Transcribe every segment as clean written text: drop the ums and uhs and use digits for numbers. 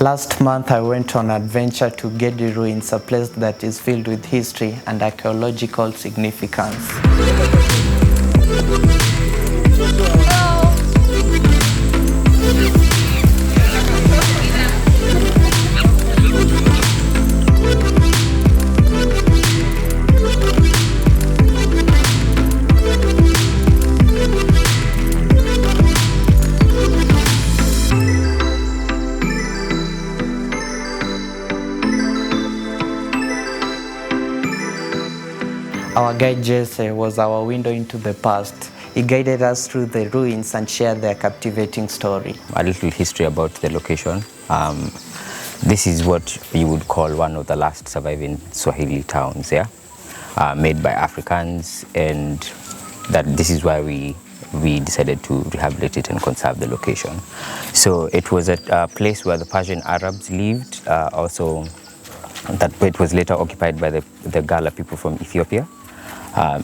Last month I went on an adventure to Gedi ruins, a place that is filled with history and archaeological significance. Our guide Jesse was our window into the past. He guided us through the ruins and shared their captivating story. A little history about the location. This is what you would call one of the last surviving Swahili towns, yeah? Made by Africans, and that this is why we decided to rehabilitate it and conserve the location. So it was a place where the Persian Arabs lived, also that it was later occupied by the Gala people from Ethiopia.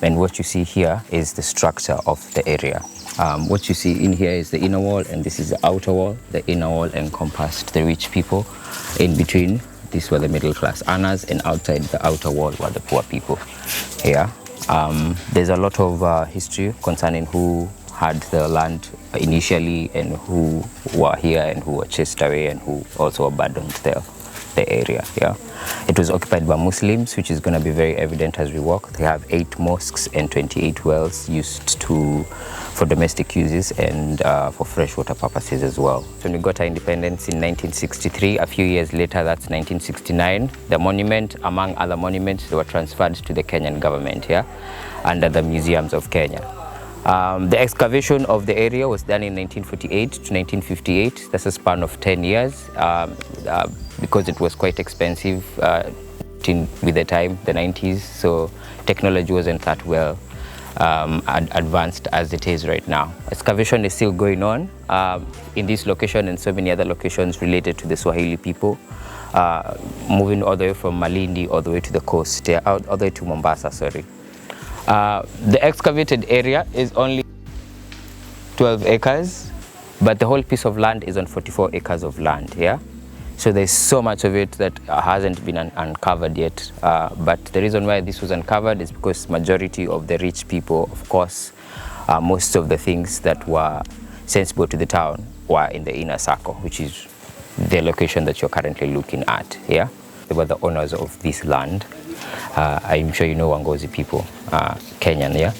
And what you see here is the structure of the area. What you see in here is the inner wall, and this is the outer wall. The inner wall encompassed the rich people. In between, these were the middle class earners, and outside the outer wall were the poor people here. There's a lot of history concerning who had the land initially and who were here and who were chased away and who also abandoned the area. Yeah, it was occupied by Muslims, which is going to be very evident as we walk. They have 8 mosques and 28 wells used for domestic uses and for freshwater purposes as well. When we got our independence in 1963, a few years later, that's 1969, the monument, among other monuments, they were transferred to the Kenyan government here under the museums of Kenya. The excavation of the area was done in 1948 to 1958. That's a span of 10 years because it was quite expensive with the time, the 90s, so technology wasn't that well advanced as it is right now. Excavation is still going on in this location and so many other locations related to the Swahili people, moving all the way from Malindi all the way to the coast, all the way to Mombasa, sorry. The excavated area is only 12 acres, but the whole piece of land is on 44 acres of land, yeah? So there's so much of it that hasn't been uncovered yet. But the reason why this was uncovered is because majority of the rich people, of course, most of the things that were sensible to the town were in the inner circle, which is the location that you're currently looking at, yeah? They were the owners of this land. I'm sure you know Wangozi people, Kenyan, yeah?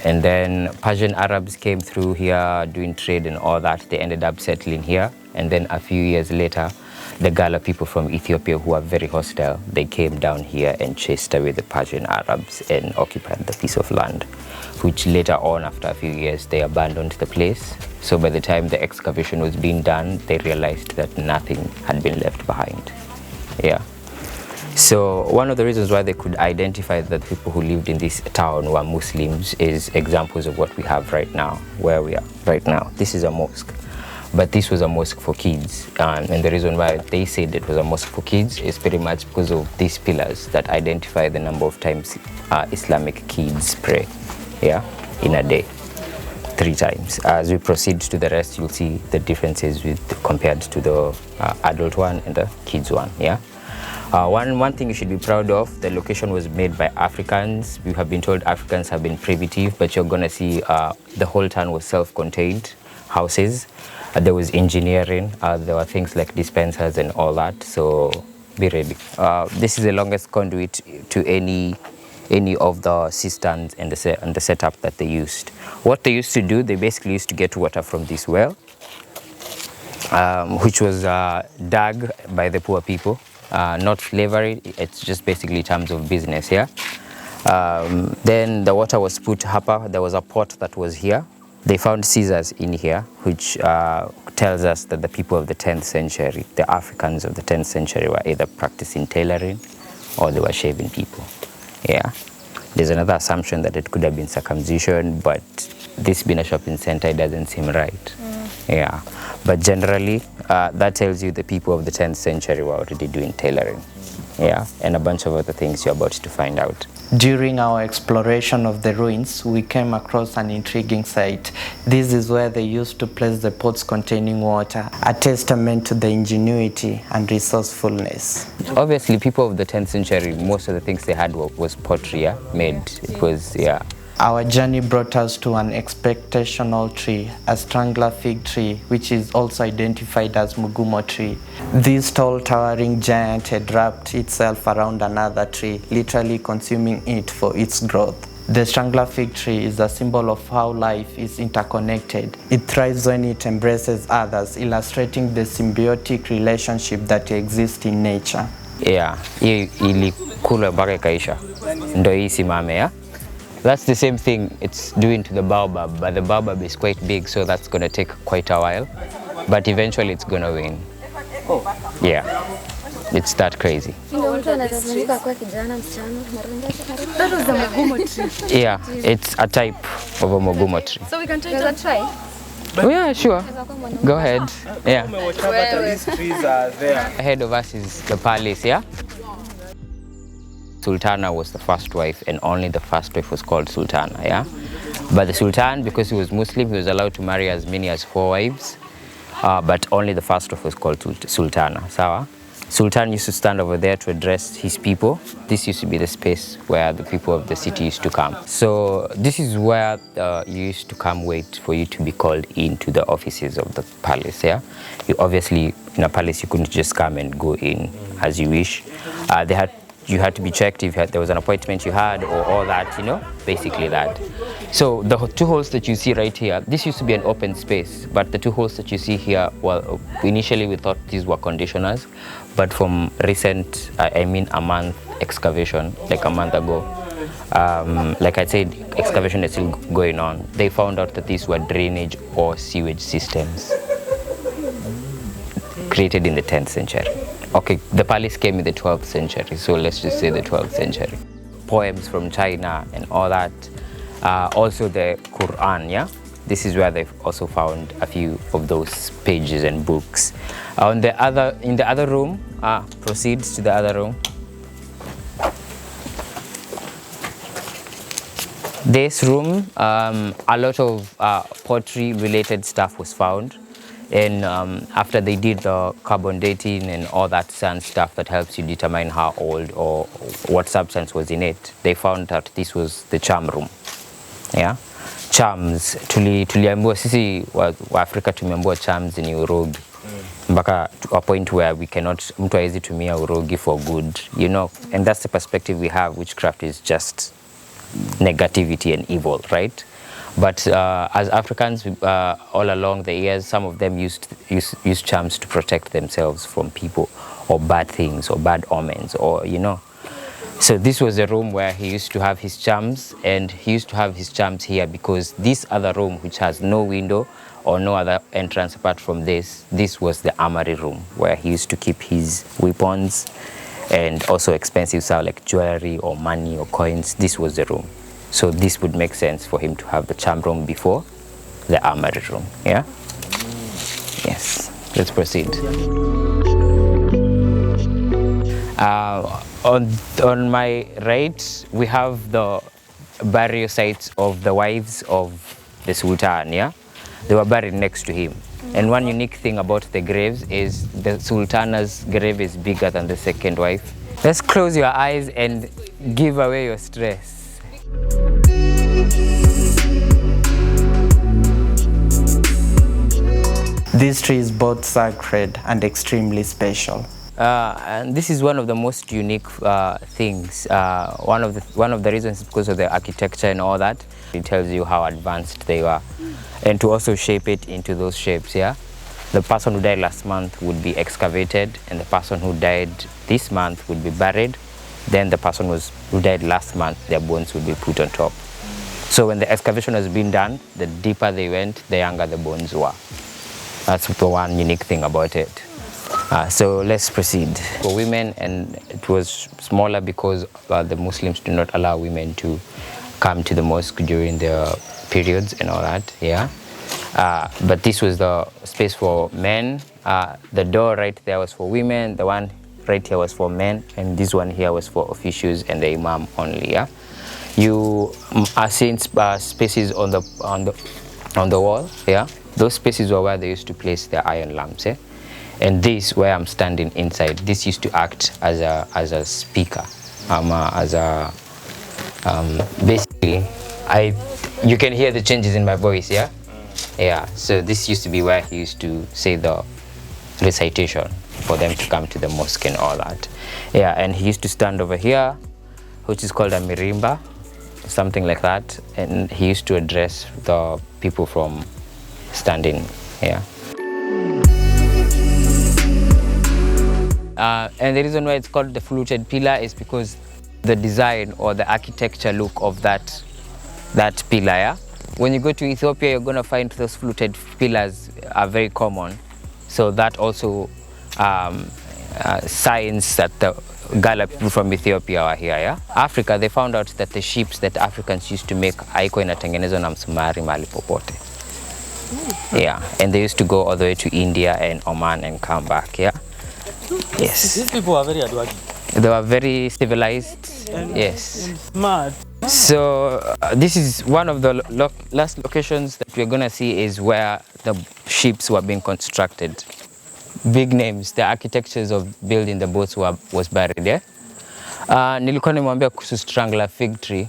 And then Persian Arabs came through here doing trade and all that. They ended up settling here. And then a few years later, the Gala people from Ethiopia, who are very hostile, they came down here and chased away the Persian Arabs and occupied the piece of land, which later on, after a few years, they abandoned the place. So by the time the excavation was being done, they realized that nothing had been left behind. Yeah. So one of the reasons why they could identify that people who lived in this town were Muslims is examples of what we have right now, where we are right now. This is a mosque, but this was a mosque for kids. And the reason why they said it was a mosque for kids is pretty much because of these pillars that identify the number of times Islamic kids pray, yeah, in a day. 3 times. As we proceed to the rest, you'll see the differences compared to the adult one and the kids one, yeah. One thing you should be proud of, the location was made by Africans. We have been told Africans have been primitive, but you're gonna see the whole town was self-contained houses. There was engineering, there were things like dispensers and all that, so be ready. This is the longest conduit to any of the cisterns and the setup that they used. What they used to do, they basically used to get water from this well, which was dug by the poor people. Not slavery, it's just basically terms of business here. Then the water was put hapa. There was a pot that was here. They found scissors in here, which tells us that the people of the 10th century, the Africans of the 10th century, were either practicing tailoring or they were shaving people. Yeah. There's another assumption that it could have been circumcision, but this being a shopping center, it doesn't seem right. Yeah, but generally, that tells you the people of the 10th century were already doing tailoring. yeah, and a bunch of other things you're about to find out. During our exploration of the ruins, we came across an intriguing site. This is where they used to place the pots containing water, a testament to the ingenuity and resourcefulness. Obviously, people of the 10th century, most of the things they had was pottery, yeah, made. It was, yeah. Our journey brought us to an expectational tree, a strangler fig tree, which is also identified as Mugumo tree. This tall, towering giant had wrapped itself around another tree, literally consuming it for its growth. The strangler fig tree is a symbol of how life is interconnected. It thrives when it embraces others, illustrating the symbiotic relationship that exists in nature. Yeah, ili kula mpaka ikaisha. Ndo hii simame, yeah? That's the same thing it's doing to the baobab, but the baobab is quite big, so that's going to take quite a while. But eventually it's going to win. Yeah, it's that crazy. Yeah, it's a type of a Mugumo tree. So we can try? Oh yeah, sure. Go ahead. Yeah. These trees are there. Ahead of us is the palace, yeah? Sultana was the first wife, and only the first wife was called Sultana, yeah? But the Sultan, because he was Muslim, he was allowed to marry as many as 4 wives, but only the first wife was called Sultana, sawa? Sultan used to stand over there to address his people. This used to be the space where the people of the city used to come. So this is where you used to come wait for you to be called into the offices of the palace, yeah? Obviously, in a palace, you couldn't just come and go in as you wish. You had to be checked if there was an appointment you had or all that, you know, basically that. So the 2 holes that you see right here, this used to be an open space, but the 2 holes that you see here, well, initially we thought these were conditioners, but from recent, I mean a month excavation, like a month ago, like I said, excavation is still going on. They found out that these were drainage or sewage systems created in the 10th century. Okay, the palace came in the 12th century, so let's just say the 12th century. Poems from China and all that. Also the Quran, yeah? This is where they've also found a few of those pages and books. In the other room, proceeds to the other room. This room, a lot of pottery related stuff was found. And after they did the carbon dating and all that stuff that helps you determine how old or what substance was in it, they found that this was the charm room. Yeah, charms. Tuliambiwa sisi wa Afrika tumeambiwa charms ni urogi. Mpaka to a point where we cannot, mtu hawezi tumia urogi for good, you know. And that's the perspective we have. Witchcraft is just negativity and evil, right? But as Africans, all along the years, some of them used charms to protect themselves from people or bad things or bad omens, or, you know. So this was a room where he used to have his charms, and he used to have his charms here because this other room, which has no window or no other entrance apart from this was the armory room where he used to keep his weapons and also expensive stuff like jewelry or money or coins. This was the room. So this would make sense for him to have the charm room before the armory room, yeah? Yes, let's proceed. On my right, we have the burial sites of the wives of the Sultan, yeah? They were buried next to him. And one unique thing about the graves is the Sultana's grave is bigger than the second wife. Let's close your eyes and give away your stress. This tree is both sacred and extremely special. And this is one of the most unique things. One of the reasons is because of the architecture and all that. It tells you how advanced they were, and to also shape it into those shapes. Yeah, the person who died last month would be excavated, and the person who died this month would be buried. Then the person who died last month, their bones would be put on top. So when the excavation has been done, the deeper they went, the younger the bones were. That's the one unique thing about it. So let's proceed. For women, and it was smaller because the Muslims do not allow women to come to the mosque during their periods and all that, yeah. But this was the space for men. The door right there was for women. The one right here was for men, and this one here was for officials and the imam only. Yeah, you are seeing spaces on the wall. Yeah, those spaces were where they used to place their iron lamps. Yeah, and this where I'm standing inside. This used to act as a speaker, basically, you can hear the changes in my voice. Yeah, yeah. So this used to be where he used to say the recitation for them to come to the mosque and all that. Yeah, and he used to stand over here, which is called a mirimba, something like that, and he used to address the people from standing here. And the reason why it's called the fluted pillar is because the design or the architecture look of that pillar. Yeah? When you go to Ethiopia, you're going to find those fluted pillars are very common. So that also signs that the Gala people from Ethiopia are here. Yeah? Africa, they found out that the ships that Africans used to make haikuwa inatengenezwa na msumari mahali popote. Yeah, and they used to go all the way to India and Oman and come back. Yeah. Yes. These people are very advanced. They were very civilized. Yes. And smart. So this is one of the last locations that we're gonna see is where the ships were being constructed. Big names, the architectures of building the boats was buried there. Nilikuwa nimwambia kuhusu strangler fig tree.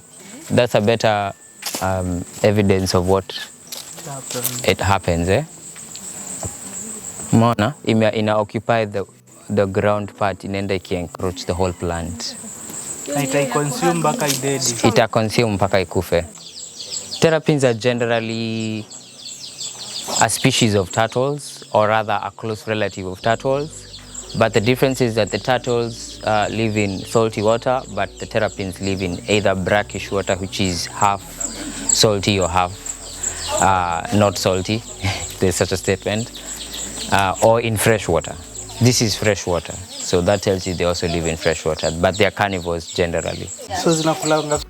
That's a better evidence of what it happens. Mona, ina occupy the ground part, inaenda encroach the whole plant. Ita-consume mpaka idedi. Ita-consume mpaka ikufe. Terrapins are generally a species of turtles, or rather a close relative of turtles. But the difference is that the turtles live in salty water, but the terrapins live in either brackish water, which is half salty or half not salty, there's such a statement, or in fresh water. This is fresh water, so that tells you they also live in fresh water, but they are carnivores generally. So zinakulanga.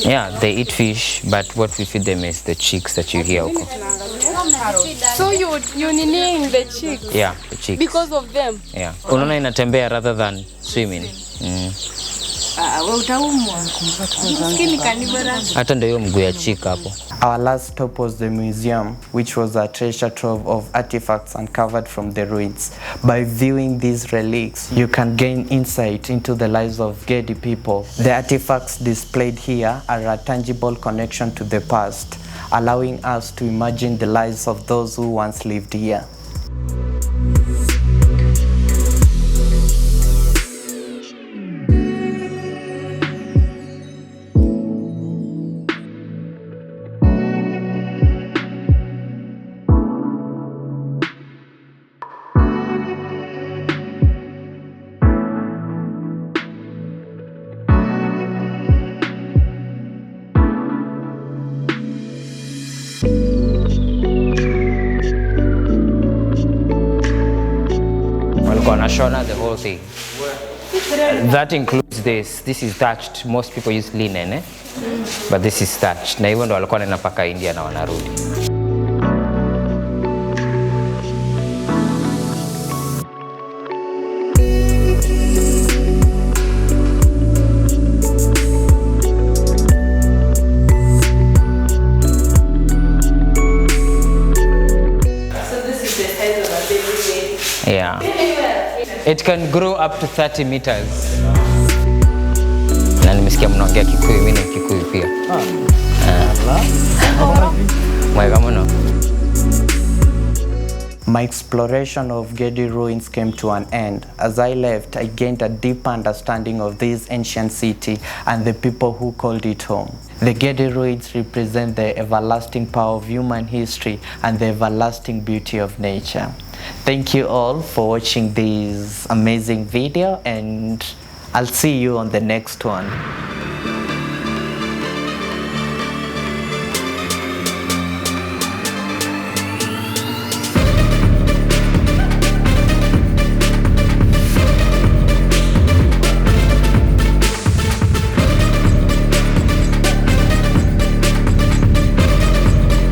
Yeah, they eat fish, but what we feed them is the chicks that you hear. So you nining the chicks? Yeah, the chicks. Because of them? Yeah. Unaona inatembea rather than swimming. Hata ndio mguu ya chick hapo. Our last stop was the museum, which was a treasure trove of artifacts uncovered from the ruins. By viewing these relics, you can gain insight into the lives of Gedi people. The artifacts displayed here are a tangible connection to the past, allowing us to imagine the lives of those who once lived here. Shona, the whole thing. That includes this. This is thatched. Most people use linen, but this is thatched. Na hivyo ndo walikuwa wanaenda paka India na wanarudi. So this is the size of a baby. Yeah. It can grow up to 30 meters. Na nimesikia mnaongea Kikuyu, mimi ni Kikuyu pia. Mwega mno. My exploration of Gedi ruins came to an end. As I left, I gained a deep understanding of this ancient city and the people who called it home. The Gedi ruins represent the everlasting power of human history and the everlasting beauty of nature. Thank you all for watching this amazing video, and I'll see you on the next one.